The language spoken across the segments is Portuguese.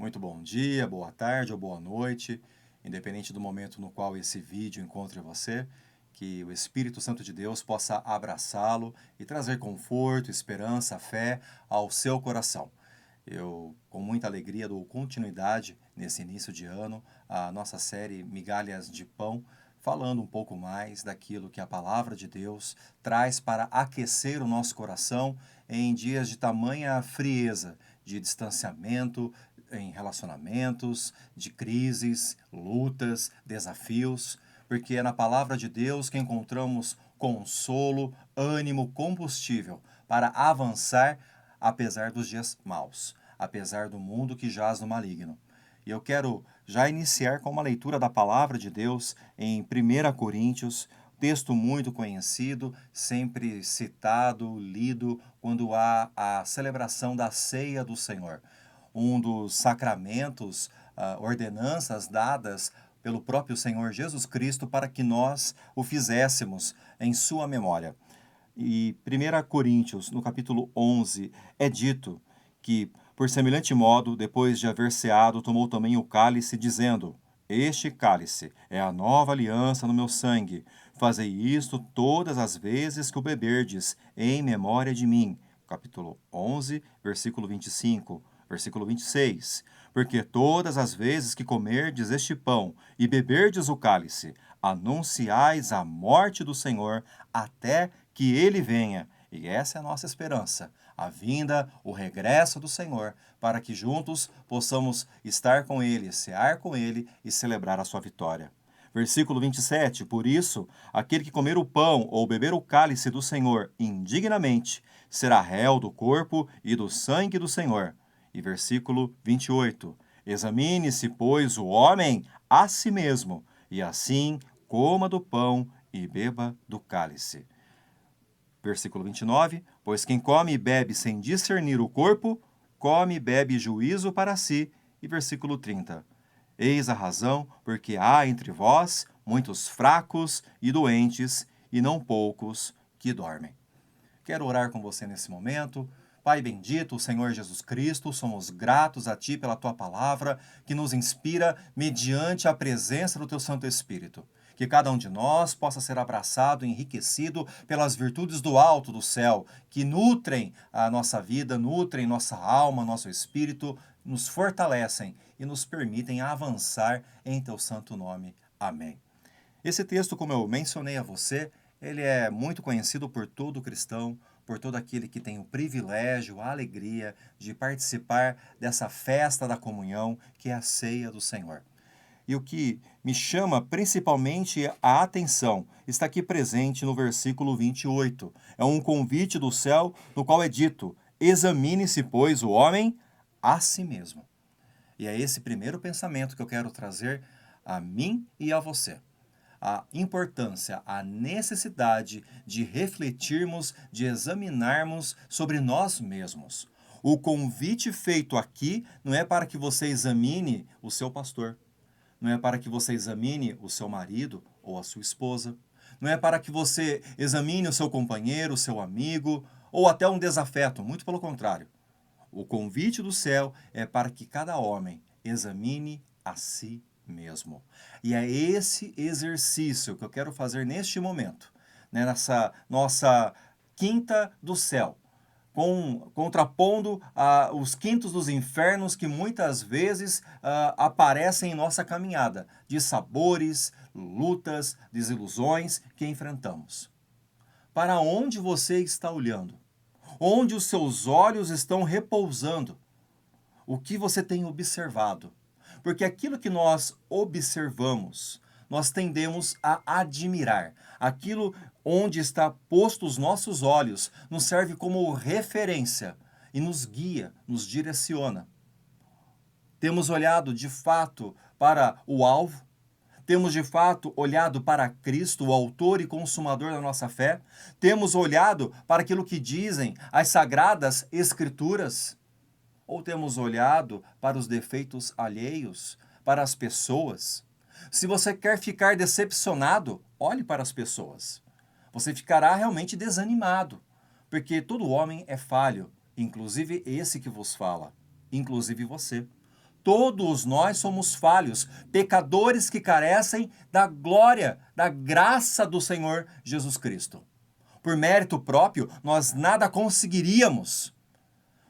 Muito bom dia, boa tarde ou boa noite, independente do momento no qual esse vídeo encontre você, que o Espírito Santo de Deus possa abraçá-lo e trazer conforto, esperança, fé ao seu coração. Eu, com muita alegria, dou continuidade nesse início de ano à nossa série Migalhas de Pão, falando um pouco mais daquilo que a palavra de Deus traz para aquecer o nosso coração em dias de tamanha frieza, de distanciamento em relacionamentos, de crises, lutas, desafios, porque é na palavra de Deus que encontramos consolo, ânimo, combustível para avançar apesar dos dias maus, apesar do mundo que jaz no maligno. E eu quero já iniciar com uma leitura da palavra de Deus em 1 Coríntios, texto muito conhecido, sempre citado, lido quando há a celebração da ceia do Senhor. Um dos sacramentos, ordenanças dadas pelo próprio Senhor Jesus Cristo para que nós o fizéssemos em sua memória. E 1 Coríntios, no capítulo 11, é dito que, por semelhante modo, depois de haver ceado, tomou também o cálice, dizendo: Este cálice é a nova aliança no meu sangue. Fazei isto todas as vezes que o beberdes, em memória de mim. Capítulo 11, versículo 25, versículo 26. Porque todas as vezes que comerdes este pão e beberdes o cálice, anunciais a morte do Senhor até que ele venha. E essa é a nossa esperança, a vinda, o regresso do Senhor, para que juntos possamos estar com ele, cear com ele e celebrar a sua vitória. Versículo 27, por isso, aquele que comer o pão ou beber o cálice do Senhor indignamente, será réu do corpo e do sangue do Senhor. E versículo 28, examine-se, pois, o homem a si mesmo, e assim coma do pão e beba do cálice. Versículo 29, pois quem come e bebe sem discernir o corpo, come e bebe juízo para si. E versículo 30, eis a razão, porque há entre vós muitos fracos e doentes, e não poucos que dormem. Quero orar com você nesse momento. Pai bendito, o Senhor Jesus Cristo, somos gratos a Ti pela Tua palavra, que nos inspira mediante a presença do Teu Santo Espírito. Que cada um de nós possa ser abraçado e enriquecido pelas virtudes do alto do céu, que nutrem a nossa vida, nutrem nossa alma, nosso espírito, nos fortalecem e nos permitem avançar em Teu santo nome. Amém. Esse texto, como eu mencionei a você, ele é muito conhecido por todo cristão, por todo aquele que tem o privilégio, a alegria de participar dessa festa da comunhão, que é a ceia do Senhor. E o que me chama principalmente a atenção está aqui presente no versículo 28. É um convite do céu no qual é dito: examine-se, pois, o homem a si mesmo. E é esse primeiro pensamento que eu quero trazer a mim e a você. A importância, a necessidade de refletirmos, de examinarmos sobre nós mesmos. O convite feito aqui não é para que você examine o seu pastor, não é para que você examine o seu marido ou a sua esposa, não é para que você examine o seu companheiro, o seu amigo ou até um desafeto, muito pelo contrário. O convite do céu é para que cada homem examine a si mesmo. E é esse exercício que eu quero fazer neste momento, né, nessa nossa quinta do céu, contrapondo os quintos dos infernos que muitas vezes aparecem em nossa caminhada, de sabores, lutas, desilusões que enfrentamos. Para onde você está olhando? Onde os seus olhos estão repousando? O que você tem observado? Porque aquilo que nós observamos, nós tendemos a admirar. Aquilo onde está posto os nossos olhos nos serve como referência e nos guia, nos direciona. Temos olhado de fato para o alvo? Temos de fato olhado para Cristo, o autor e consumador da nossa fé? Temos olhado para aquilo que dizem as sagradas Escrituras? Ou temos olhado para os defeitos alheios, para as pessoas? Se você quer ficar decepcionado, olhe para as pessoas. Você ficará realmente desanimado, porque todo homem é falho, inclusive esse que vos fala, inclusive você. todos nós somos falhos, pecadores que carecem da glória, da graça do Senhor Jesus Cristo. Por mérito próprio, nós nada conseguiríamos.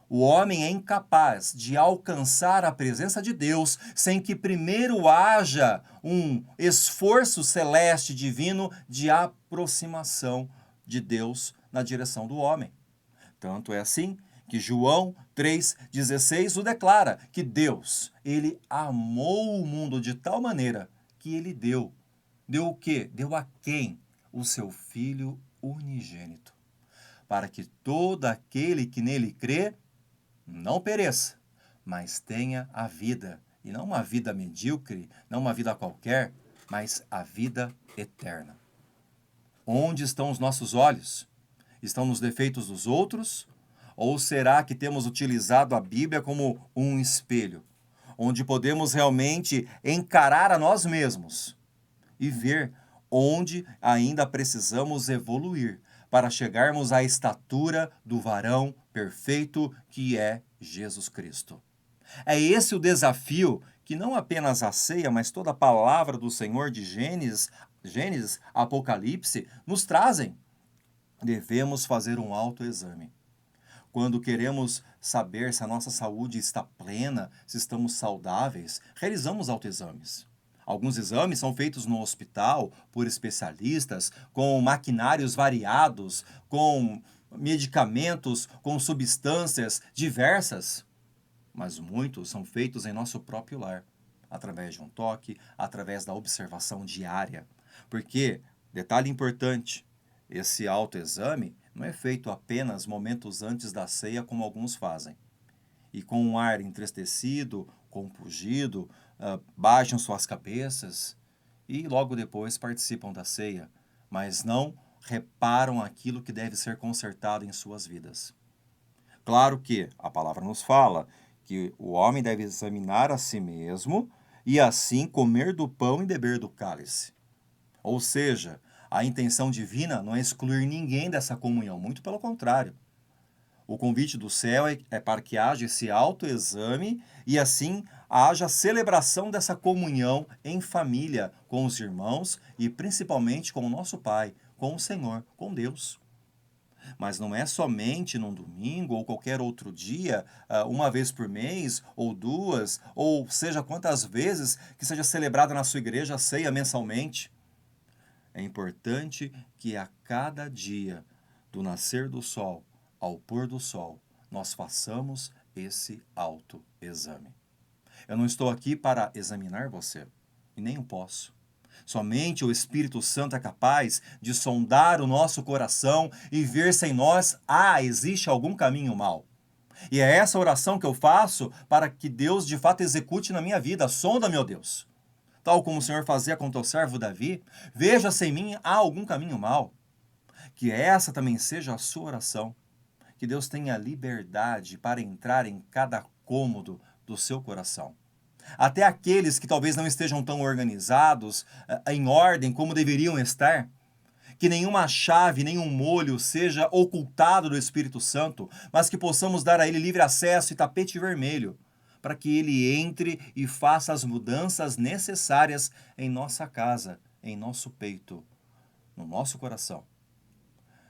O homem é incapaz de alcançar a presença de Deus sem que primeiro haja um esforço celeste divino de aproximação de Deus na direção do homem. Tanto é assim que João 3,16 o declara, que Deus, ele amou o mundo de tal maneira que ele deu. Deu o quê? Deu a quem? O seu Filho unigênito. Para que todo aquele que nele crê não pereça, mas tenha a vida. E não uma vida medíocre, não uma vida qualquer, mas a vida eterna. Onde estão os nossos olhos? Estão nos defeitos dos outros? Ou será que temos utilizado a Bíblia como um espelho, onde podemos realmente encarar a nós mesmos e ver onde ainda precisamos evoluir para chegarmos à estatura do varão perfeito que é Jesus Cristo? É esse o desafio que não apenas a ceia, mas toda a palavra do Senhor de Gênesis, Apocalipse, nos trazem. Devemos fazer um autoexame. Quando queremos saber se a nossa saúde está plena, se estamos saudáveis, realizamos autoexames. Alguns exames são feitos no hospital por especialistas, com maquinários variados, com medicamentos, com substâncias diversas. Mas muitos são feitos em nosso próprio lar, através de um toque, através da observação diária. Porque, detalhe importante, esse autoexame não é feito apenas momentos antes da ceia, como alguns fazem. E com um ar entristecido, compungido, baixam suas cabeças e logo depois participam da ceia, mas não reparam aquilo que deve ser consertado em suas vidas. Claro que a palavra nos fala que o homem deve examinar a si mesmo e assim comer do pão e beber do cálice. Ou seja, a intenção divina não é excluir ninguém dessa comunhão, muito pelo contrário. O convite do céu é para que haja esse autoexame e assim haja a celebração dessa comunhão em família com os irmãos e principalmente com o nosso Pai, com o Senhor, com Deus. Mas não é somente num domingo ou qualquer outro dia, uma vez por mês, ou duas, ou seja quantas vezes que seja celebrada na sua igreja a ceia mensalmente. É importante que a cada dia, do nascer do sol ao pôr do sol, nós façamos esse autoexame. Eu não estou aqui para examinar você, e nem o posso. Somente o Espírito Santo é capaz de sondar o nosso coração e ver se em nós existe algum caminho mau. E é essa oração que eu faço para que Deus de fato execute na minha vida. Sonda-me, ó Deus. Tal como o Senhor fazia com teu servo Davi, veja se em mim há algum caminho mau. Que essa também seja a sua oração. Que Deus tenha liberdade para entrar em cada cômodo do seu coração. Até aqueles que talvez não estejam tão organizados, em ordem como deveriam estar, que nenhuma chave, nenhum molho seja ocultado do Espírito Santo, mas que possamos dar a ele livre acesso e tapete vermelho, para que ele entre e faça as mudanças necessárias em nossa casa, em nosso peito, no nosso coração.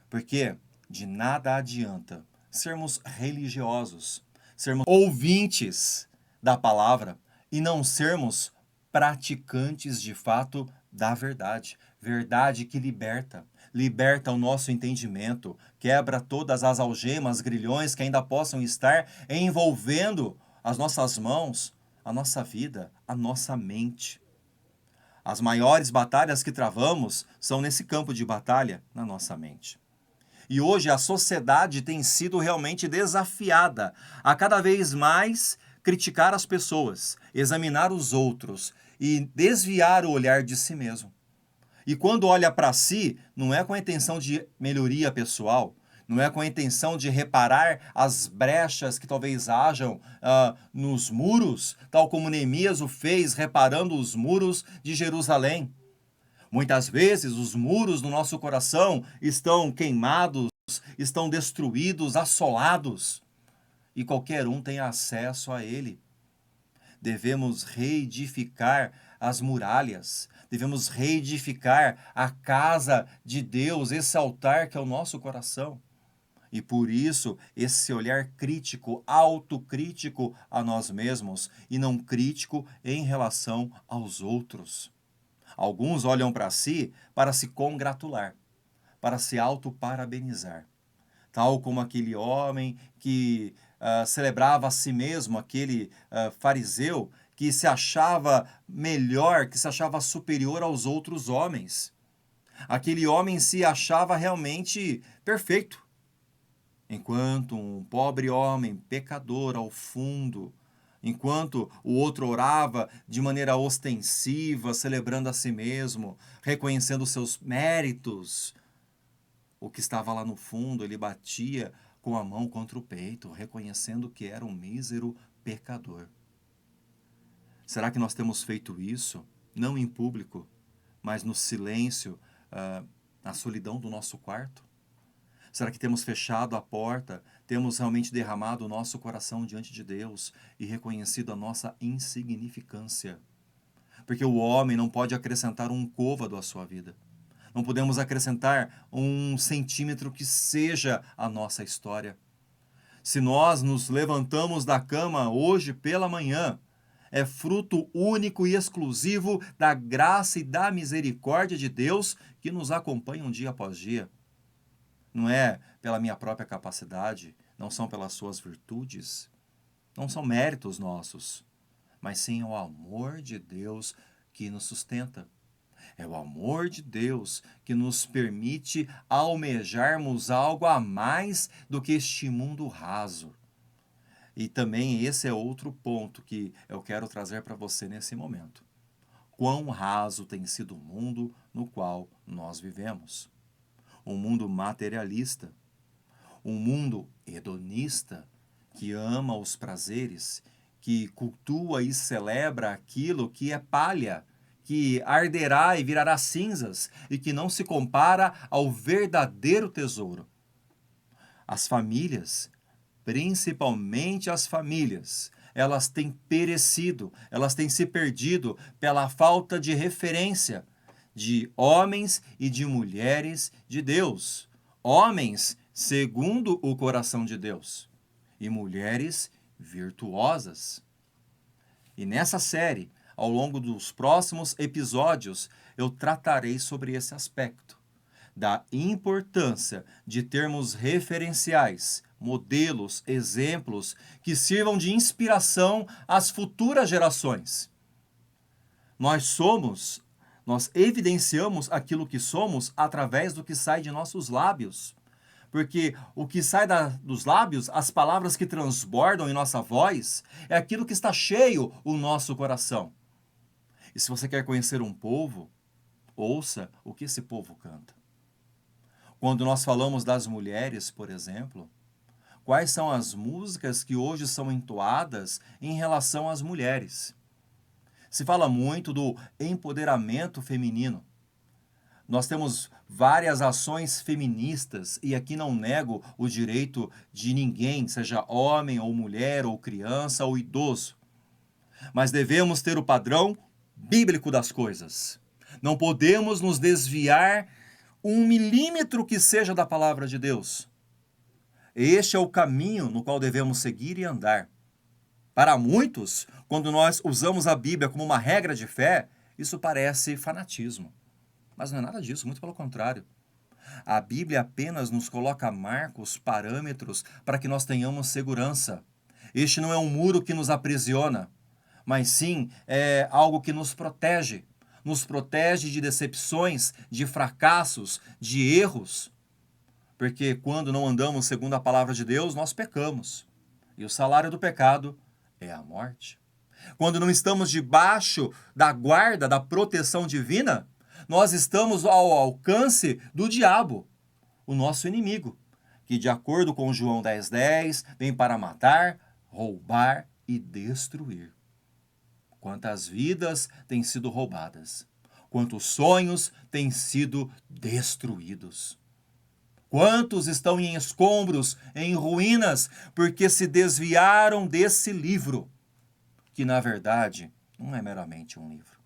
Porque de nada adianta sermos religiosos, sermos ouvintes da palavra e não sermos praticantes de fato da verdade. Verdade que liberta. Liberta o nosso entendimento, quebra todas as algemas, grilhões que ainda possam estar envolvendo as nossas mãos, a nossa vida, a nossa mente. As maiores batalhas que travamos são nesse campo de batalha, na nossa mente. E hoje a sociedade tem sido realmente desafiada a cada vez mais criticar as pessoas, examinar os outros e desviar o olhar de si mesmo. E quando olha para si, não é com a intenção de melhoria pessoal, não é com a intenção de reparar as brechas que talvez hajam nos muros, tal como Neemias o fez, reparando os muros de Jerusalém. Muitas vezes os muros do nosso coração estão queimados, estão destruídos, assolados, e qualquer um tem acesso a ele. devemos reedificar as muralhas, devemos reedificar a casa de Deus, esse altar que é o nosso coração. E por isso, esse olhar crítico, autocrítico a nós mesmos e não crítico em relação aos outros. Alguns olham para si para se congratular, para se autoparabenizar. Tal como aquele homem que celebrava a si mesmo, aquele fariseu que se achava melhor, que se achava superior aos outros homens. Aquele homem se achava realmente perfeito, enquanto um pobre homem, pecador ao fundo, enquanto o outro orava de maneira ostensiva, celebrando a si mesmo, reconhecendo seus méritos, o que estava lá no fundo, ele batia com a mão contra o peito, reconhecendo que era um mísero pecador. Será que nós temos feito isso, não em público, mas no silêncio, na solidão do nosso quarto? Será que temos fechado a porta, temos realmente derramado o nosso coração diante de Deus e reconhecido a nossa insignificância? Porque o homem não pode acrescentar um côvado à sua vida. Não podemos acrescentar um centímetro que seja a nossa história. Se nós nos levantamos da cama hoje pela manhã, é fruto único e exclusivo da graça e da misericórdia de Deus que nos acompanham dia após dia. Não é pela minha própria capacidade, não são pelas suas virtudes, não são méritos nossos, mas sim o amor de Deus que nos sustenta. É o amor de Deus que nos permite almejarmos algo a mais do que este mundo raso. E também esse é outro ponto que eu quero trazer para você nesse momento. Quão raso tem sido o mundo no qual nós vivemos. Um mundo materialista, um mundo hedonista, que ama os prazeres, que cultua e celebra aquilo que é palha, que arderá e virará cinzas e que não se compara ao verdadeiro tesouro. As famílias, principalmente as famílias, elas têm perecido, elas têm se perdido pela falta de referência de homens e de mulheres de Deus. Homens segundo o coração de Deus e mulheres virtuosas. E nessa série, ao longo dos próximos episódios, eu tratarei sobre esse aspecto, da importância de termos referenciais, modelos, exemplos que sirvam de inspiração às futuras gerações. Nós evidenciamos aquilo que somos através do que sai de nossos lábios. Porque o que sai dos lábios, as palavras que transbordam em nossa voz, é aquilo que está cheio o nosso coração. E se você quer conhecer um povo, ouça o que esse povo canta. Quando nós falamos das mulheres, por exemplo, quais são as músicas que hoje são entoadas em relação às mulheres? Se fala muito do empoderamento feminino. Nós temos várias ações feministas, e aqui não nego o direito de ninguém, seja homem ou mulher, ou criança ou idoso. Mas devemos ter o padrão bíblico das coisas. Não podemos nos desviar 1 milímetro que seja da palavra de Deus. Este é o caminho no qual devemos seguir e andar. Para muitos, quando nós usamos a Bíblia como uma regra de fé, isso parece fanatismo. Mas não é nada disso, muito pelo contrário. A Bíblia apenas nos coloca marcos, parâmetros, para que nós tenhamos segurança. Este não é um muro que nos aprisiona, mas sim é algo que nos protege. Nos protege de decepções, de fracassos, de erros. Porque quando não andamos segundo a palavra de Deus, nós pecamos. E o salário do pecado é a morte. Quando não estamos debaixo da guarda, da proteção divina, nós estamos ao alcance do diabo, o nosso inimigo, que de acordo com João 10:10, vem para matar, roubar e destruir. Quantas vidas têm sido roubadas, quantos sonhos têm sido destruídos. Quantos estão em escombros, em ruínas, porque se desviaram desse livro. que na verdade não é meramente um livro.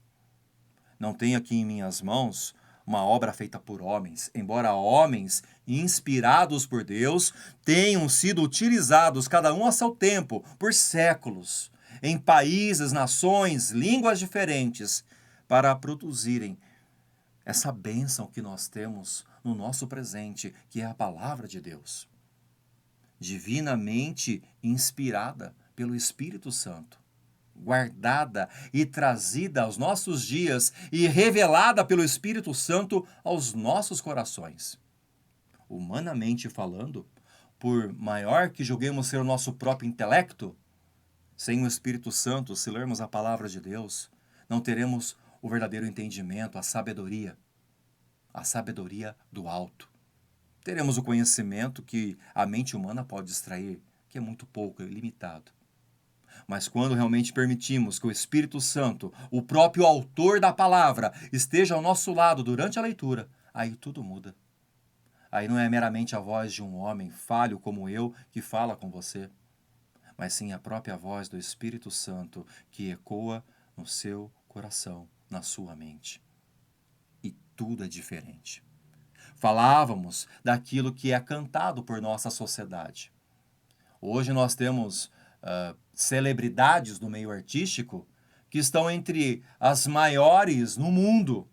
Não tenho aqui em minhas mãos uma obra feita por homens, embora homens inspirados por Deus tenham sido utilizados, cada um a seu tempo, por séculos, em países, nações, línguas diferentes, para produzirem essa bênção que nós temos no nosso presente, que é a palavra de Deus, divinamente inspirada pelo Espírito Santo, guardada e trazida aos nossos dias e revelada pelo Espírito Santo aos nossos corações. Humanamente falando, por maior que julguemos ser o nosso próprio intelecto, sem o Espírito Santo, se lermos a palavra de Deus, não teremos o verdadeiro entendimento, a sabedoria do alto. Teremos o conhecimento que a mente humana pode extrair, que é muito pouco, é limitado. Mas quando realmente permitimos que o Espírito Santo, o próprio autor da palavra, esteja ao nosso lado durante a leitura, aí tudo muda. Aí não é meramente a voz de um homem falho como eu que fala com você, mas sim a própria voz do Espírito Santo que ecoa no seu coração, na sua mente. E tudo é diferente. Falávamos daquilo que é cantado por nossa sociedade. Hoje nós temos celebridades do meio artístico que estão entre as maiores no mundo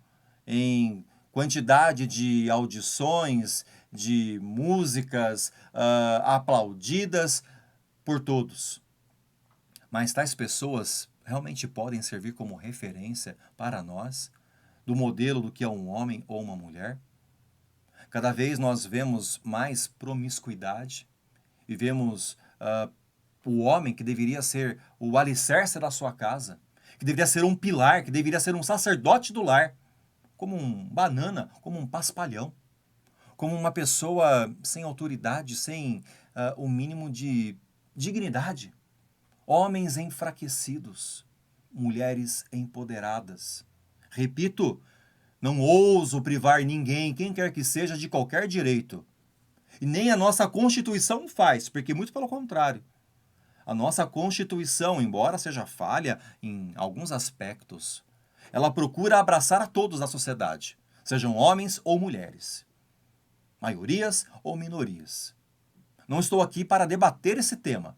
em quantidade de audições, de músicas aplaudidas por todos. Mas tais pessoas realmente podem servir como referência para nós do modelo do que é um homem ou uma mulher? Cada vez nós vemos mais promiscuidade e vemos o homem que deveria ser o alicerce da sua casa, que deveria ser um pilar, que deveria ser um sacerdote do lar, como um banana, como um paspalhão, como uma pessoa sem autoridade, sem o mínimo de dignidade. Homens enfraquecidos, mulheres empoderadas. Repito, não ouso privar ninguém, quem quer que seja, de qualquer direito. E nem a nossa Constituição faz, porque muito pelo contrário. A nossa Constituição, embora seja falha em alguns aspectos, ela procura abraçar a todos da sociedade, sejam homens ou mulheres, maiorias ou minorias. Não estou aqui para debater esse tema,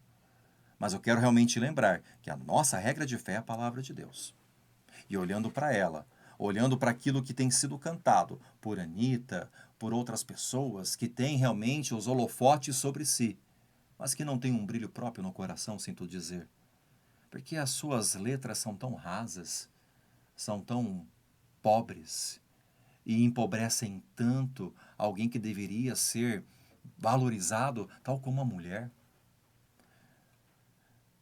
mas eu quero realmente lembrar que a nossa regra de fé é a palavra de Deus. E olhando para ela, olhando para aquilo que tem sido cantado por Anitta, por outras pessoas que têm realmente os holofotes sobre si, mas que não têm um brilho próprio no coração, sinto dizer. Porque as suas letras são tão rasas, são tão pobres e empobrecem tanto alguém que deveria ser valorizado tal como a mulher.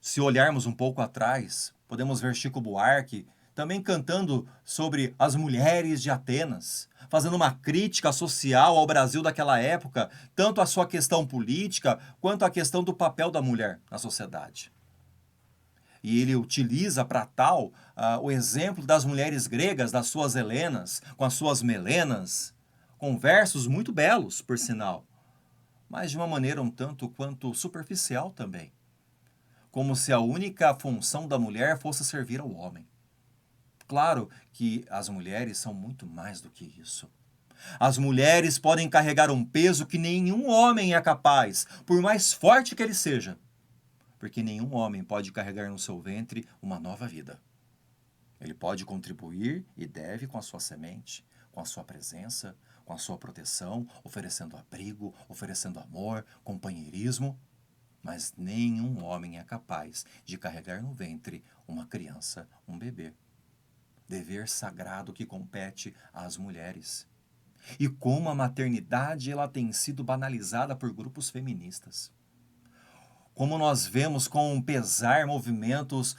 Se olharmos um pouco atrás, podemos ver Chico Buarque também cantando sobre as mulheres de Atenas, fazendo uma crítica social ao Brasil daquela época, tanto a sua questão política quanto a questão do papel da mulher na sociedade. E ele utiliza para tal o exemplo das mulheres gregas, das suas Helenas, com as suas melenas, com versos muito belos, por sinal, mas de uma maneira um tanto quanto superficial também, como se a única função da mulher fosse servir ao homem. Claro que as mulheres são muito mais do que isso. As mulheres podem carregar um peso que nenhum homem é capaz, por mais forte que ele seja, porque nenhum homem pode carregar no seu ventre uma nova vida. Ele pode contribuir e deve com a sua semente, com a sua presença, com a sua proteção, oferecendo abrigo, oferecendo amor, companheirismo, mas nenhum homem é capaz de carregar no ventre uma criança, um bebê. Dever sagrado que compete às mulheres. E como a maternidade ela tem sido banalizada por grupos feministas. Como nós vemos com pesar movimentos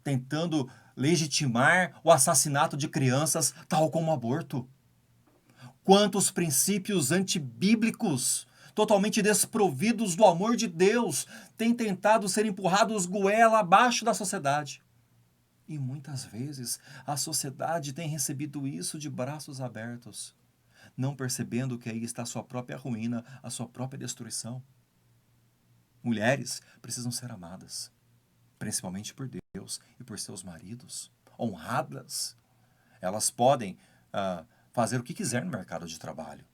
tentando legitimar o assassinato de crianças, tal como o aborto. Quantos princípios antibíblicos, totalmente desprovidos do amor de Deus, têm tentado ser empurrados goela abaixo da sociedade. E muitas vezes a sociedade tem recebido isso de braços abertos, não percebendo que aí está a sua própria ruína, a sua própria destruição. Mulheres precisam ser amadas, principalmente por Deus. Deus e por seus maridos, honradas. Elas podem fazer o que quiser no mercado de trabalho.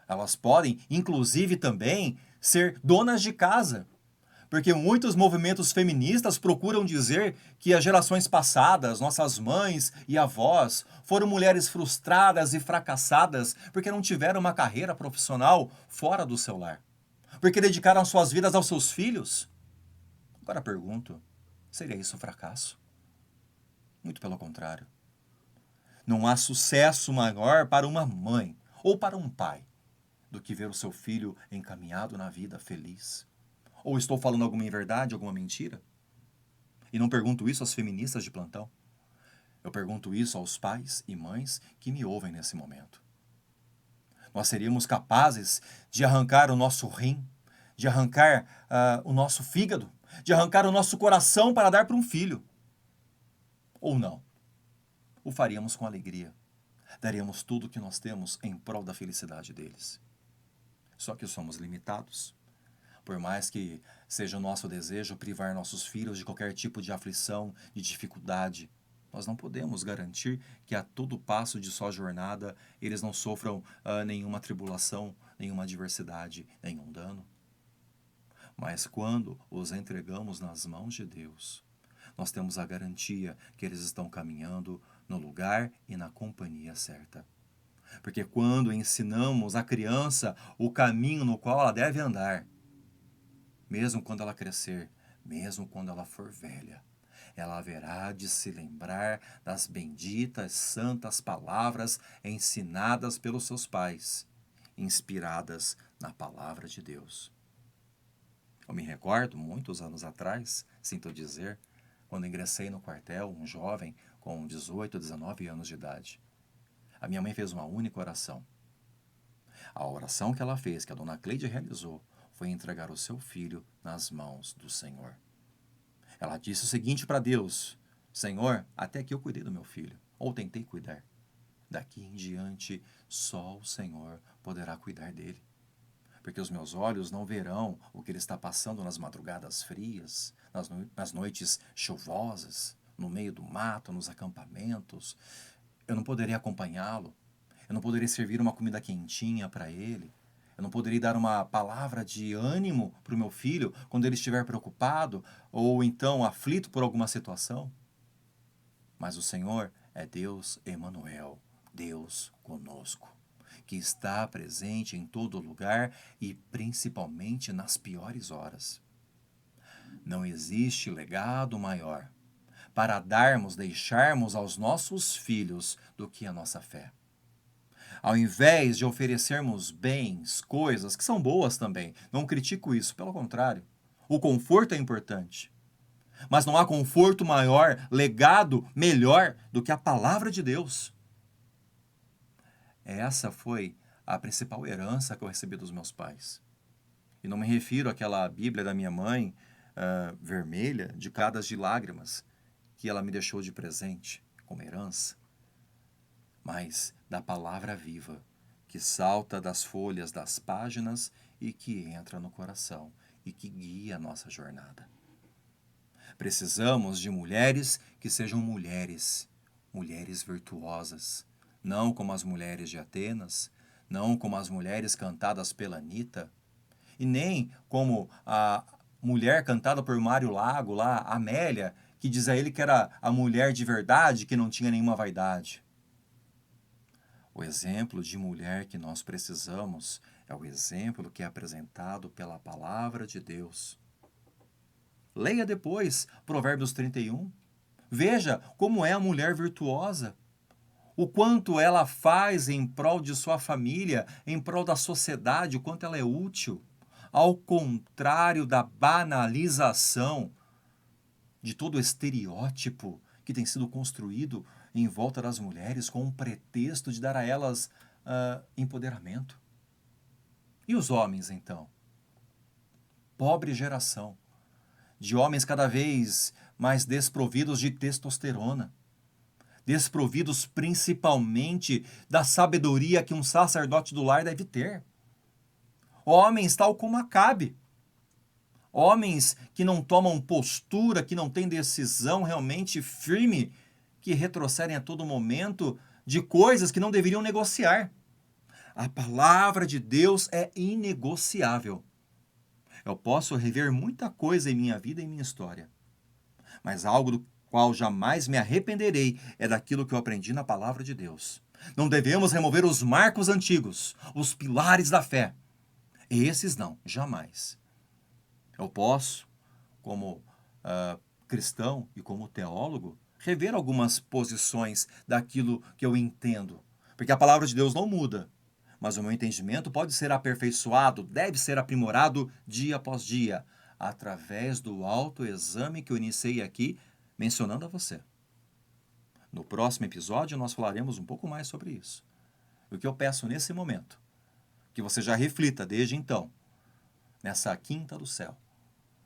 Elas podem, inclusive, também ser donas de casa. Porque muitos movimentos feministas procuram dizer que as gerações passadas, nossas mães e avós, foram mulheres frustradas e fracassadas porque não tiveram uma carreira profissional fora do seu lar. Porque dedicaram suas vidas aos seus filhos. Agora pergunto, seria isso fracasso? Muito pelo contrário. Não há sucesso maior para uma mãe ou para um pai do que ver o seu filho encaminhado na vida feliz. Ou estou falando alguma inverdade, alguma mentira? E não pergunto isso às feministas de plantão. Eu pergunto isso aos pais e mães que me ouvem nesse momento. Nós seríamos capazes de arrancar o nosso rim, de arrancar o nosso fígado, de arrancar o nosso coração para dar para um filho. Ou não? O faríamos com alegria. Daríamos tudo o que nós temos em prol da felicidade deles. Só que somos limitados. Por mais que seja o nosso desejo privar nossos filhos de qualquer tipo de aflição, de dificuldade, nós não podemos garantir que a todo passo de sua jornada eles não sofram nenhuma tribulação, nenhuma adversidade, nenhum dano. Mas quando os entregamos nas mãos de Deus, nós temos a garantia que eles estão caminhando no lugar e na companhia certa. Porque quando ensinamos a criança o caminho no qual ela deve andar, mesmo quando ela crescer, mesmo quando ela for velha, ela haverá de se lembrar das benditas, santas palavras ensinadas pelos seus pais, inspiradas na palavra de Deus. Eu me recordo, muitos anos atrás, sinto dizer, quando ingressei no quartel, um jovem com 18, 19 anos de idade. A minha mãe fez uma única oração. A oração que ela fez, que a dona Cleide realizou, foi entregar o seu filho nas mãos do Senhor. Ela disse o seguinte para Deus: Senhor, até que eu cuidei do meu filho, ou tentei cuidar. Daqui em diante, só o Senhor poderá cuidar dele. Porque os meus olhos não verão o que ele está passando nas madrugadas frias, nas noites chuvosas, no meio do mato, nos acampamentos. Eu não poderia acompanhá-lo. Eu não poderia servir uma comida quentinha para ele. Eu não poderia dar uma palavra de ânimo para o meu filho quando ele estiver preocupado ou então aflito por alguma situação. Mas o Senhor é Deus Emanuel, Deus conosco, que está presente em todo lugar e principalmente nas piores horas. Não existe legado maior para deixarmos aos nossos filhos do que a nossa fé. Ao invés de oferecermos bens, coisas que são boas também, não critico isso, pelo contrário, o conforto é importante. Mas não há conforto maior, legado melhor do que a palavra de Deus. Essa foi a principal herança que eu recebi dos meus pais. E não me refiro àquela Bíblia da minha mãe, vermelha, de cadas de lágrimas, que ela me deixou de presente, como herança, mas da palavra viva, que salta das folhas das páginas e que entra no coração e que guia a nossa jornada. Precisamos de mulheres que sejam mulheres virtuosas, não como as mulheres de Atenas, não como as mulheres cantadas pela Anitta, e nem como a mulher cantada por Mário Lago lá, Amélia, que diz a ele que era a mulher de verdade, que não tinha nenhuma vaidade. O exemplo de mulher que nós precisamos é o exemplo que é apresentado pela palavra de Deus. Leia depois Provérbios 31. Veja como é a mulher virtuosa. O quanto ela faz em prol de sua família, em prol da sociedade, o quanto ela é útil. Ao contrário da banalização de todo o estereótipo que tem sido construído em volta das mulheres com um pretexto de dar a elas empoderamento. E os homens, então? Pobre geração de homens cada vez mais desprovidos de testosterona, desprovidos principalmente da sabedoria que um sacerdote do lar deve ter. Homens tal como Acabe. Homens que não tomam postura, que não têm decisão realmente firme, que retrocedem a todo momento de coisas que não deveriam negociar. A palavra de Deus é inegociável. Eu posso rever muita coisa em minha vida e em minha história, mas algo do qual jamais me arrependerei é daquilo que eu aprendi na palavra de Deus. Não devemos remover os marcos antigos, os pilares da fé. Esses não, jamais. Eu posso, como cristão e como teólogo, rever algumas posições daquilo que eu entendo, porque a palavra de Deus não muda. Mas o meu entendimento pode ser aperfeiçoado, deve ser aprimorado dia após dia, através do autoexame que eu iniciei aqui, mencionando a você. No próximo episódio, nós falaremos um pouco mais sobre isso. O que eu peço nesse momento, que você já reflita desde então, nessa quinta do céu,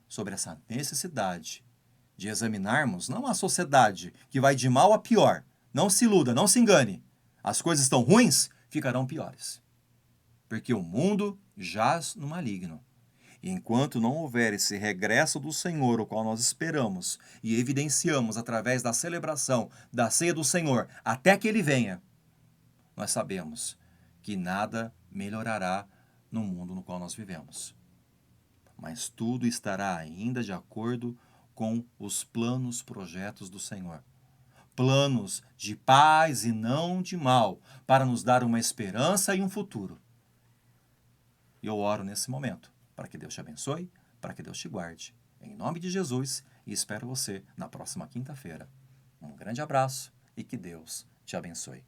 sobre essa necessidade de examinarmos não a sociedade que vai de mal a pior. Não se iluda, não se engane. As coisas estão ruins, ficarão piores. Porque o mundo jaz no maligno. E enquanto não houver esse regresso do Senhor, o qual nós esperamos e evidenciamos através da celebração da ceia do Senhor, até que ele venha, nós sabemos que nada melhorará no mundo no qual nós vivemos. Mas tudo estará ainda de acordo com os planos, projetos do Senhor. Planos de paz e não de mal, para nos dar uma esperança e um futuro. E eu oro nesse momento, para que Deus te abençoe, para que Deus te guarde. Em nome de Jesus, e espero você na próxima quinta-feira. Um grande abraço e que Deus te abençoe.